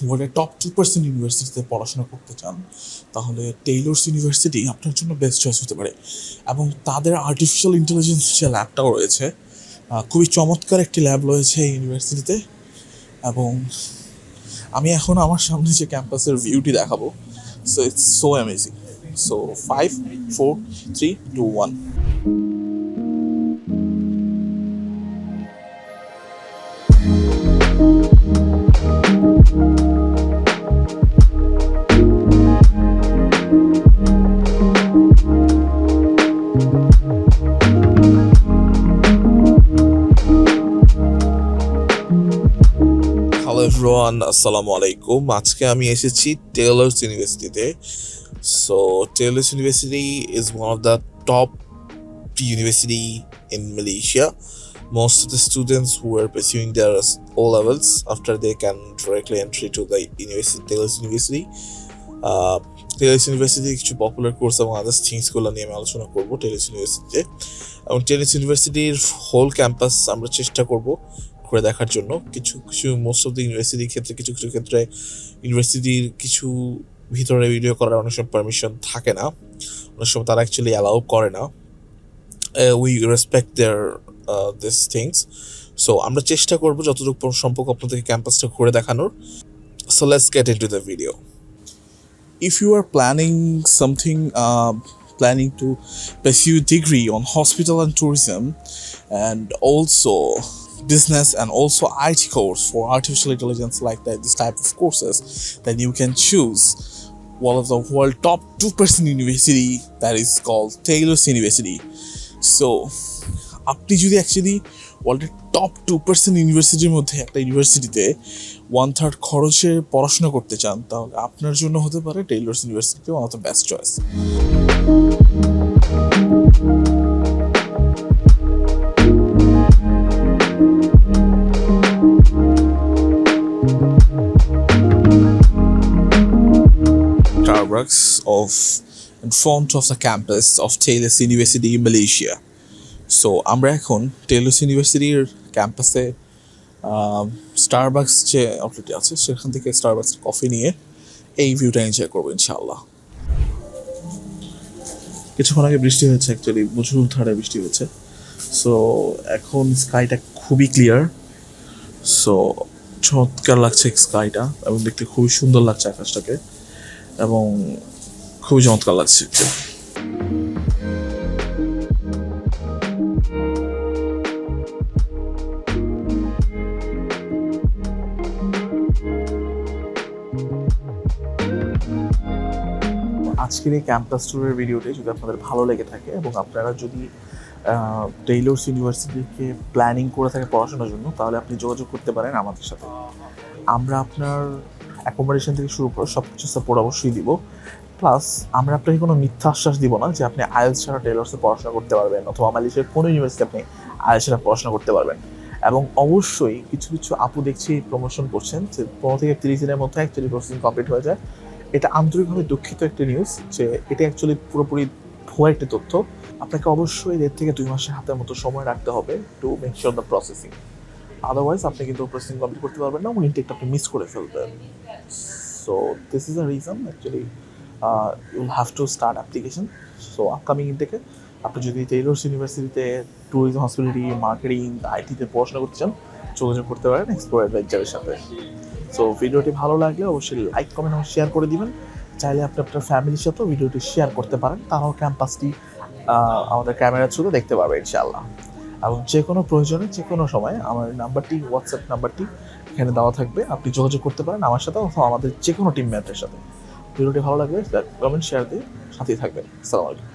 ওয়ার্ল্ডের টপ 2% ইউনিভার্সিটিতে পড়াশোনা করতে চান তাহলে টেইলর্স ইউনিভার্সিটি আপনার জন্য বেস্ট চয়েস হতে পারে। এবং তাদের আর্টিফিশিয়াল ইন্টেলিজেন্স যে ল্যাবটাও রয়েছে, খুবই চমৎকার একটি ল্যাব রয়েছে এই ইউনিভার্সিটিতে। এবং আমি এখন আমার সামনে যে ক্যাম্পাসের ভিউটি দেখাবো, so it's so amazing. So 5, 4, 3, 2, 1। Hello everyone, আসসালামু আলাইকুম। আজকে আমি এসেছি টেইলর্স ইউনিভার্সিটিতে। So Taylor's university is one of the top university in Malaysia. Most of the students who are pursuing their O levels after they can directly entry to the university, Taylor's University. Taylor's University কিছু popular course এবং others থিংসগুলো নিয়ে আমি আলোচনা করবো Taylor's ইউনিভার্সিটিতে। এবং Taylor's ইউনিভার্সিটির whole campus আমরা চেষ্টা করব ঘুরে দেখার জন্য। কিছু মোস্ট অফ দ্য ইউনিভার্সিটির ক্ষেত্রে কিছু ক্ষেত্রে ইউনিভার্সিটির কিছু ভিতরে ভিডিও করার অনেক সময় পারমিশন থাকে না, অনেক সময় তারা অ্যাকচুয়ালি অ্যালাউ করে না। We respect their these things. So আমরা চেষ্টা করব যতটুকু সম্ভব আপনাদেরকে ক্যাম্পাসটা ঘুরে দেখানোর। So let's get into the video. If you are planning to pursue degree on hospital and tourism and also business and also IT course for artificial intelligence like that, this type of courses, then you can choose one of the world top 2% university that is called Taylor's University. So আপনি যদি actually ওয়ার্ল্ডের top 2% ইউনিভার্সিটির মধ্যে একটা ইউনিভার্সিটিতে 1/3 খরচে পড়াশোনা করতে চান তাহলে আপনার জন্য হতে পারে Taylor's university one of the best choice. Starbucks in front of the campus of Taylor's University in Malaysia. So আমরা এখন টেইলর্স ইউনিভার্সিটির ক্যাম্পাসে স্টারবাকস যে আউটলেট আছে সেখান থেকে স্টারবাকস কফি নিয়ে এই ভিউটা এনজয় করবো ইনশাআল্লাহ। কিছুক্ষণ আগে বৃষ্টি হয়েছে, অ্যাকচুয়ালি মুষলধারে বৃষ্টি হয়েছে। সো এখন স্কাইটা খুবই ক্লিয়ার, সো চমৎকার লাগছে স্কাইটা এবং দেখতে খুবই সুন্দর লাগছে আকাশটাকে এবং খুবই চমৎকার লাগছে। আজকের এই ক্যাম্পাস ট্যুরের ভিডিওটি যদি আপনাদের ভালো লেগে থাকে এবং আপনারা যদি টেইলর্স ইউনিভার্সিটিকে প্ল্যানিং করে থাকে পড়াশোনার জন্য তাহলে আপনি যোগাযোগ করতে পারেন আমাদের সাথে। আমরা আপনার অ্যাকোমোডেশন থেকে শুরু করে সব কিছু সাপোর্ট অবশ্যই দিব। প্লাস আমরা আপনাকে কোনো মিথ্যা আশ্বাস দিব না যে আপনি আইএলস ছাড়া টেইলর্সে পড়াশোনা করতে পারবেন অথবা মালয়েশিয়ার কোনো ইউনিভার্সিটি আপনি আইএলস ছাড়া পড়াশোনা করতে পারবেন। এবং অবশ্যই কিছু আপু দেখছি প্রমোশন করছেন যে 15 থেকে 30 দিনের মধ্যে অ্যাকচুয়ালি প্রসেসিং কমপ্লিট হয়ে যায়। এটা আন্তরিকভাবে দুঃখিত একটি নিউজ যে এটা অ্যাকচুয়ালি পুরোপুরি ভুয়া একটি তথ্য। আপনাকে অবশ্যই 1.5 থেকে 2 মাসের হাতের মতো সময় রাখতে হবে to make sure the processing. Otherwise আপনি কিন্তু প্রসেসিং কমপ্লিট করতে পারবেন না এবং ইনটেকটা আপনি মিস করে ফেলবেন। So this is the reason actually you'll have to start application. So upcoming ইনটেকে আপনি যদি টেইলর্স ইউনিভার্সিটিতে ট্যুরিজম, হসপিটালিটি, মার্কেটিং, আইটিতে পড়াশোনা করতে চান যোগাযোগ করতে পারেন এক্সপ্লোর অ্যাডভেঞ্চারের সাথে। সো ভিডিওটি ভালো লাগলে অবশ্যই লাইক, কমেন্ট এবং শেয়ার করে দিবেন। চাইলে আপনি আপনার ফ্যামিলির সাথেও ভিডিওটি শেয়ার করতে পারেন, তারাও ক্যাম্পাসটি আমাদের ক্যামেরার থ্রুতে দেখতে পারবে ইনশাআল্লাহ। এবং যে কোনো প্রয়োজনে যে কোনো সময় আমার নাম্বারটি, হোয়াটসঅ্যাপ নাম্বারটি এখানে দেওয়া থাকবে, আপনি যোগাযোগ করতে পারেন আমার সাথে অথবা আমাদের যে কোনো টিম মেম্বারের সাথে। ভিডিওটি ভালো লাগলে কমেন্ট, শেয়ার দিয়ে সাথেই থাকবেন। আসসালামু আলাইকুম।